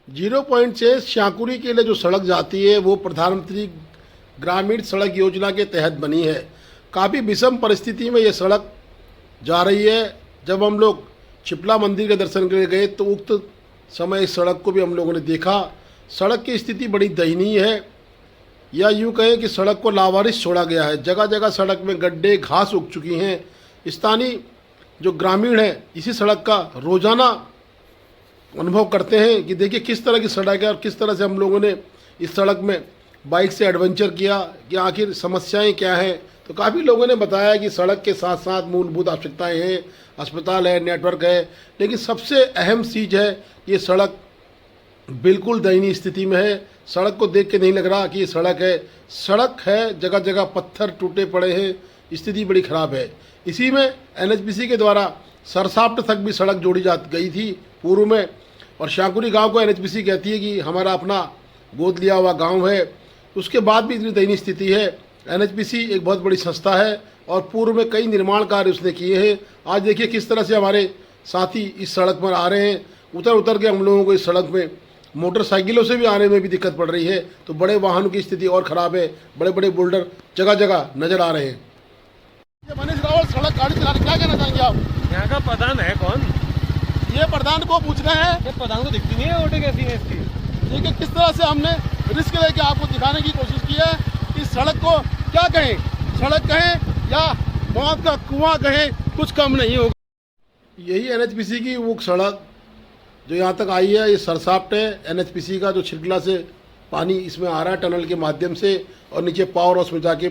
Zero point से श्याकुरी के लिए जो सड़क जाती है वो प्रधानमंत्री ग्रामीण सड़क योजना के तहत बनी है। काफ़ी विषम परिस्थिति में ये सड़क जा रही है। जब हम लोग चिपला मंदिर के दर्शन के लिए गए तो उक्त समय इस सड़क को भी हम लोगों ने देखा। सड़क की स्थिति बड़ी दयनीय है, या यूँ कहें कि सड़क को लावारिस छोड़ा गया है। जगह जगह सड़क में गड्ढे, घास उग चुकी हैं। स्थानीय जो ग्रामीण हैं इसी सड़क का रोज़ाना अनुभव करते हैं कि देखिए किस तरह की सड़क है और किस तरह से हम लोगों ने इस सड़क में बाइक से एडवेंचर किया कि आखिर समस्याएं क्या हैं। तो काफ़ी लोगों ने बताया कि सड़क के साथ साथ मूलभूत आवश्यकताएं हैं, अस्पताल है, नेटवर्क है, लेकिन सबसे अहम चीज़ है ये सड़क बिल्कुल दयनीय स्थिति में है। सड़क को देख के नहीं लग रहा कि ये सड़क है। सड़क है, जगह जगह पत्थर टूटे पड़े हैं, स्थिति बड़ी ख़राब है। इसी में एनएचपीसी के द्वारा सरसाप्ट तक भी सड़क जोड़ी जा गई थी पूर्व में, और श्याकुरी गांव को एनएचपीसी कहती है कि हमारा अपना गोद लिया हुआ गांव है। उसके बाद भी इतनी दयनीय स्थिति है। एनएचपीसी एक बहुत बड़ी संस्था है और पूर्व में कई निर्माण कार्य उसने किए हैं। आज देखिए किस तरह से हमारे साथी इस सड़क पर आ रहे हैं। उतर उतर के हम लोगों को इस सड़क में मोटरसाइकिलों से भी आने में भी दिक्कत पड़ रही है। तो बड़े वाहनों की स्थिति और ख़राब है। बड़े बड़े बोल्डर जगह जगह नज़र आ रहे हैं। मनीष रावल, सड़क गाड़ी चला रहे, क्या कहना चाहेंगे आप? यहाँ का प्रधान है कौन? ये प्रधान को पूछ रहे हैं। ये प्रधान को दिखती नहीं है वोटें कैसी है इसकी। देखिए किस तरह से हमने रिस्क लेके आपको दिखाने की कोशिश की है कि सड़क को क्या कहें, सड़क कहें या मौत का कुआं कहें, कुछ कम नहीं होगा। यही एनएचपीसी की वो सड़क जो यहाँ तक आई है, ये सरसाप्ट है। एनएचपीसी का जो छिड़कला से पानी इसमें आ रहा है टनल के माध्यम से और नीचे पावर हाउस में जाके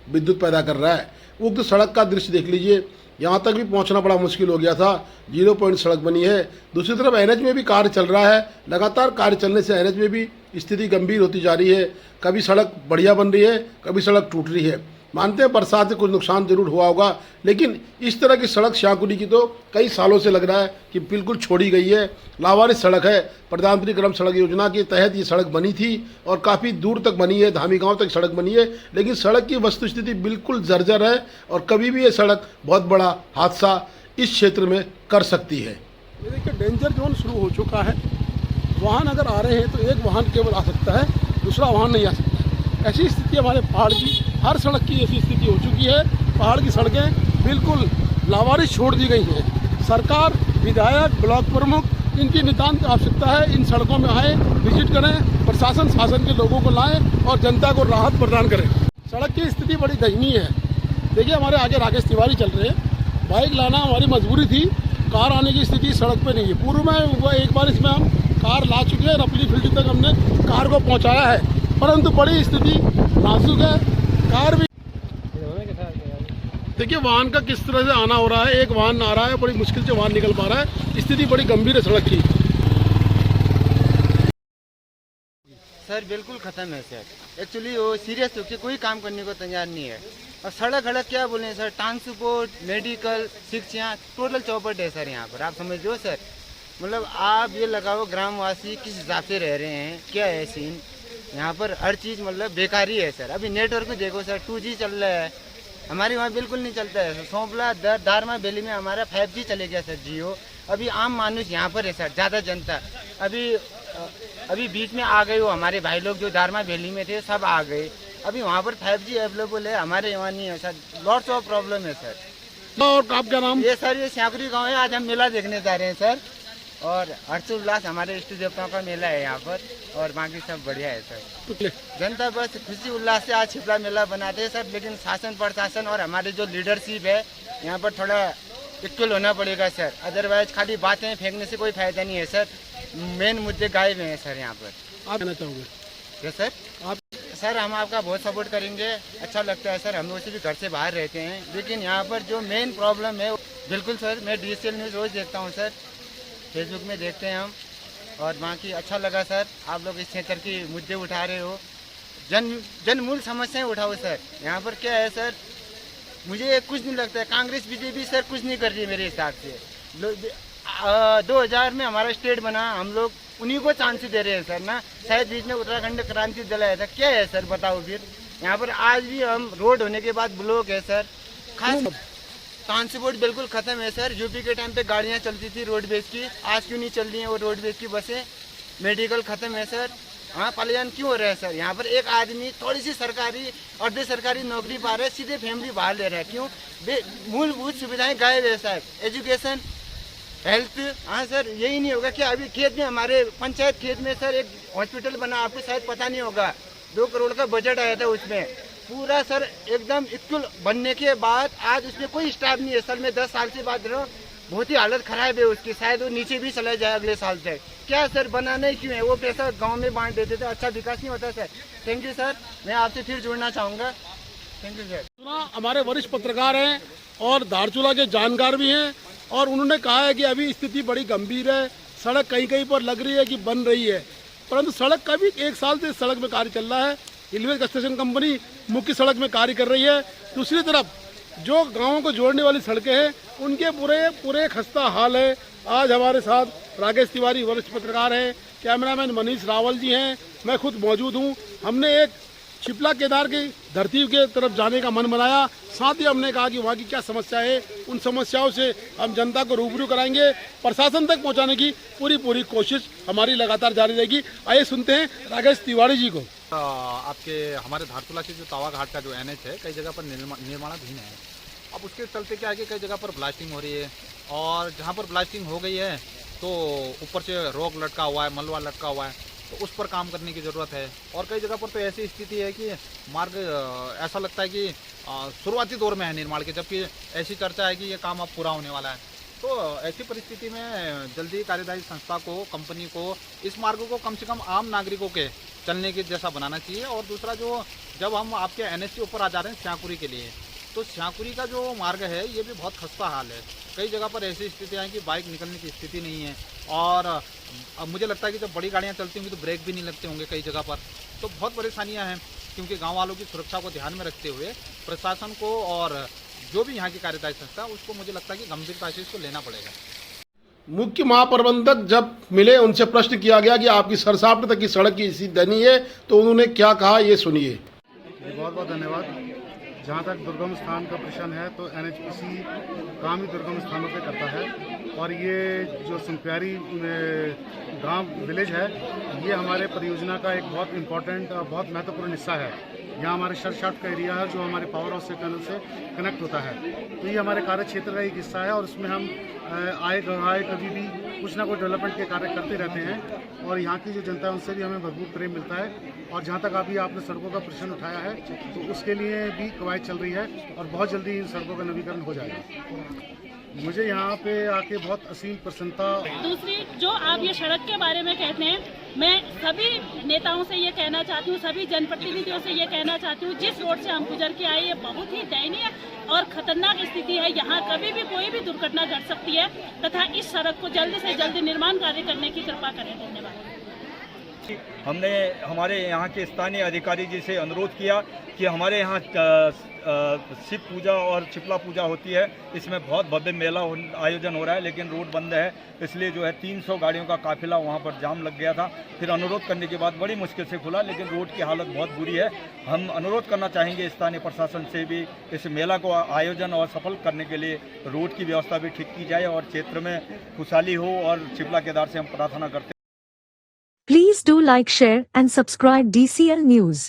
विद्युत पैदा कर रहा है। उक्त सड़क का दृश्य देख लीजिए, यहाँ तक भी पहुँचना बड़ा मुश्किल हो गया था। 0 पॉइंट सड़क बनी है। दूसरी तरफ एनएच में भी कार्य चल रहा है। लगातार कार्य चलने से एनएच में भी स्थिति गंभीर होती जा रही है। कभी सड़क बढ़िया बन रही है, कभी सड़क टूट रही है। मानते हैं बरसात से कुछ नुकसान जरूर हुआ होगा, लेकिन इस तरह की सड़क श्याकुरी की तो कई सालों से लग रहा है कि बिल्कुल छोड़ी गई है। लावारिस सड़क है। प्रधानमंत्री ग्राम सड़क योजना के तहत ये सड़क बनी थी और काफ़ी दूर तक बनी है, धामी गांव तक सड़क बनी है, लेकिन सड़क की वस्तुस्थिति बिल्कुल जर्जर है और कभी भी ये सड़क बहुत बड़ा हादसा इस क्षेत्र में कर सकती है। ये देखिए डेंजर जोन शुरू हो चुका है। वाहन अगर आ रहे हैं तो एक वाहन केवल आ सकता है, दूसरा वाहन नहीं आ सकता। ऐसी स्थिति हमारे पहाड़ की, हर सड़क की ऐसी स्थिति हो चुकी है। पहाड़ की सड़कें बिल्कुल लावारिस छोड़ दी गई हैं। सरकार, विधायक, ब्लॉक प्रमुख, इनकी नितांत आवश्यकता है इन सड़कों में आए, विजिट करें, प्रशासन शासन के लोगों को लाएं और जनता को राहत प्रदान करें। सड़क की स्थिति बड़ी दयनीय है। देखिए हमारे आगे राकेश तिवारी चल रहे हैं। बाइक लाना हमारी मजबूरी थी, कार आने की स्थिति सड़क पर नहीं है। पूर्व में एक बार इसमें हम कार ला चुके हैं, रपली फिल्टी तक हमने कार को पहुँचाया है, परंतु बड़ी स्थिति नाजुक है। कार भी देखिए वाहन का किस तरह से आना हो रहा है। एक वाहन आ रहा है, बड़ी मुश्किल से वाहन निकल पा रहा है। स्थिति बड़ी गंभीर है सड़क की। सर बिल्कुल ख़त्म है सर। एक्चुअली वो सीरियस होकर कोई काम करने को तैयार नहीं है। और सड़क हड़क क्या बोले सर, ट्रांसपोर्ट, मेडिकल, शिक्षा टोटल चौपट है सर यहाँ पर। आप समझ लो सर, मतलब आप ये लगाओ ग्रामवासी किस हिसाब से रह रहे हैं, क्या है सीन यहाँ पर। हर चीज़ मतलब बेकारी है सर। अभी नेटवर्क भी देखो सर, 2G चल रहा है, हमारे वहाँ बिल्कुल नहीं चलता है। सोंपला दारमा वैली में हमारा 5G चले गया सर, जियो। अभी आम मानुष यहाँ पर है सर, ज़्यादा जनता। अभी बीच में आ गए वो हमारे भाई लोग जो दारमा वैली में थे, सब आ गए। अभी वहाँ पर 5G अवेलेबल है, हमारे यहाँ नहीं है सर। लॉट्स ऑफ प्रॉब्लम है सर। और आपका नाम? ये सर ये श्याकुरी गाँव है। आज हम मेला देखने जा रहे हैं सर, और हर्षोल्लास हमारे इष्ट देवताओं का मेला है यहाँ पर, और बाकी सब बढ़िया है सर। जनता बस खुशी उल्लास से आज छिपला मेला बनाते हैं सर, लेकिन शासन प्रशासन और हमारे जो लीडरशिप है यहाँ पर थोड़ा इक्वल होना पड़ेगा सर। अदरवाइज खाली बातें फेंकने से कोई फायदा नहीं है सर। मेन मुद्दे गायब हैं सर यहाँ पर। आप कहना चाहोगे? क्या सर? आप सर हम आपका बहुत सपोर्ट करेंगे, अच्छा लगता है सर। हम लोग से भी घर से बाहर रहते हैं, लेकिन यहाँ पर जो मेन प्रॉब्लम है बिल्कुल सर, मैं DCL न्यूज़ रोज़ देखता हूँ सर, फेसबुक में देखते हैं हम, और बाकी अच्छा लगा सर आप लोग इस क्षेत्र की मुद्दे उठा रहे हो। जन मूल समस्याएं उठाओ सर। यहाँ पर क्या है सर, मुझे कुछ नहीं लगता है, कांग्रेस बीजेपी सर कुछ नहीं कर रही है मेरे हिसाब से। 2000 में हमारा स्टेट बना, हम लोग उन्हीं को चांस दे रहे हैं सर ना। शायद बीच में उत्तराखंड क्रांति दल आया था, क्या है सर बताओ फिर। यहाँ पर आज भी हम रोड होने के बाद ब्लॉक है सर। खास ट्रांसपोर्ट बिल्कुल खत्म है सर। यूपी के टाइम पे गाड़ियाँ चलती थी रोडवेज की, आज क्यों नहीं चल रही हैं वो रोडवेज की बसें। मेडिकल खत्म है सर। हाँ, पलायन क्यों हो रहा है सर? यहाँ पर एक आदमी थोड़ी सी सरकारी अर्ध सरकारी नौकरी पा रहा है, सीधे फैमिली बाहर ले रहा है। क्यों? मूलभूत सुविधाएं गायब है साहब। Education, health. हाँ सर, यही नहीं होगा क्या? अभी खेत में, हमारे पंचायत खेत में सर एक हॉस्पिटल बना, आपको शायद पता नहीं होगा, 2 करोड़ का बजट आया था उसमें। पूरा सर एकदम स्कूल बनने के बाद आज उसमें कोई स्टाफ नहीं है सर। मैं 10 साल से बात रहा हूँ, बहुत ही हालत खराब है उसकी। शायद वो नीचे भी चला जाए अगले साल तक। क्या सर, बनाना ही क्यों है? वो पैसा गांव में बांट देते थे, अच्छा विकास नहीं होता सर। थैंक यू सर, मैं आपसे फिर जुड़ना चाहूँगा। Thank you sir. सुना, हमारे वरिष्ठ पत्रकार हैं और धारचूला के जानकार भी हैं, और उन्होंने कहा है कि अभी स्थिति बड़ी गंभीर है। सड़क कहीं कहीं पर लग रही है कि बन रही है, परंतु सड़क का भी 1 साल से सड़क में कार्य चल रहा है। रेलवे कंस्ट्रक्शन कंपनी मुख्य सड़क में कार्य कर रही है। दूसरी तरफ जो गांवों को जोड़ने वाली सड़कें हैं उनके पूरे खस्ता हाल है। आज हमारे साथ राकेश तिवारी वरिष्ठ पत्रकार हैं, कैमरामैन मनीष रावल जी हैं, मैं खुद मौजूद हूं। हमने एक शिप्ला केदार की धरती के तरफ जाने का मन बनाया। साथ ही हमने कहा कि वहाँ की क्या समस्या है, उन समस्याओं से हम जनता को रूबरू कराएंगे। प्रशासन तक पहुँचाने की पूरी कोशिश हमारी लगातार जारी रहेगी। आइए सुनते हैं राकेश तिवारी जी को। आपके हमारे धारचूला से जो तावा घाट का जो NH है, कई जगह पर निर्माणाधीन है। अब उसके चलते क्या है कि कई जगह पर ब्लास्टिंग हो रही है, और जहाँ पर ब्लास्टिंग हो गई है तो ऊपर से रॉक लटका हुआ है, मलबा लटका हुआ है, तो उस पर काम करने की ज़रूरत है। और कई जगह पर तो ऐसी स्थिति है कि मार्ग ऐसा लगता है कि शुरुआती दौर में है निर्माण के, जबकि ऐसी चर्चा है कि ये काम अब पूरा होने वाला है। तो ऐसी परिस्थिति में जल्दी कार्यदायी संस्था को, कंपनी को इस मार्ग को कम से कम आम नागरिकों के चलने के जैसा बनाना चाहिए। और दूसरा, जो जब हम आपके NH के ऊपर आ जा रहे हैं श्याकुरी के लिए, तो श्याकुरी का जो मार्ग है ये भी बहुत खस्ता हाल है। कई जगह पर ऐसी स्थितियाँ हैं कि बाइक निकलने की स्थिति नहीं है, और अब मुझे लगता है कि जब बड़ी गाड़ियाँ चलती होंगी तो ब्रेक भी नहीं लगते होंगे कई जगह पर। तो बहुत परेशानियाँ हैं, क्योंकि गाँव वालों की सुरक्षा को ध्यान में रखते हुए प्रशासन को और जो भी यहाँ की कार्यदायी संस्था है उसको, मुझे लगता है कि गंभीरता से इसको लेना पड़ेगा। मुख्य महाप्रबंधक जब मिले, उनसे प्रश्न किया गया कि आपकी सरसापट तक की सड़क की स्थिति दयनीय है, तो उन्होंने क्या कहा, ये सुनिए। बहुत बहुत धन्यवाद। जहाँ तक दुर्गम स्थान का प्रश्न है, तो NHPC काम ही दुर्गम स्थानों पे करता है, और ये जो सुनप्यारी गांव विलेज है, ये हमारे परियोजना का एक बहुत इम्पोर्टेंट और बहुत महत्वपूर्ण हिस्सा है। यहाँ हमारे शर्ट का एरिया है जो हमारे पावर हाउस से टनल से कनेक्ट होता है, तो ये हमारे कार्य क्षेत्र का एक हिस्सा है, और उसमें हम आए कभी भी कुछ ना कुछ डेवलपमेंट के कार्य करते रहते हैं, और यहाँ की जो जनता है उनसे भी हमें भरपूर प्रेम मिलता है। और जहाँ तक अभी आपने सड़कों का प्रश्न उठाया है, तो उसके लिए भी कवायद चल रही है, और बहुत जल्दी इन सड़कों का नवीकरण हो जाएगा। मुझे यहाँ पे आके बहुत असीम प्रसन्नता। दूसरी, जो आप ये सड़क के बारे में कहते हैं, मैं सभी नेताओं से ये कहना चाहती हूँ, सभी जनप्रतिनिधियों से ये कहना चाहती हूँ, जिस रोड से हम गुजर के आए ये बहुत ही दयनीय और खतरनाक स्थिति है। यहाँ कभी भी कोई भी दुर्घटना घट सकती है, तथा इस सड़क को जल्दी से जल्दी निर्माण कार्य करने की कृपा करें। धन्यवाद। हमने हमारे यहाँ के स्थानीय अधिकारी जी से अनुरोध किया कि हमारे यहाँ शिव पूजा और चिपला पूजा होती है, इसमें बहुत भव्य मेला आयोजन हो रहा है, लेकिन रोड बंद है, इसलिए जो है 300 गाड़ियों का काफिला वहाँ पर जाम लग गया था। फिर अनुरोध करने के बाद बड़ी मुश्किल से खुला, लेकिन रोड की हालत बहुत बुरी है। हम अनुरोध करना चाहेंगे स्थानीय प्रशासन से भी, इस मेला को आयोजन और सफल करने के लिए रोड की व्यवस्था भी ठीक की जाए, और क्षेत्र में खुशहाली हो, और शिप्ला केदार से हम प्रार्थना करते हैं। Please do like, share and subscribe DCL News.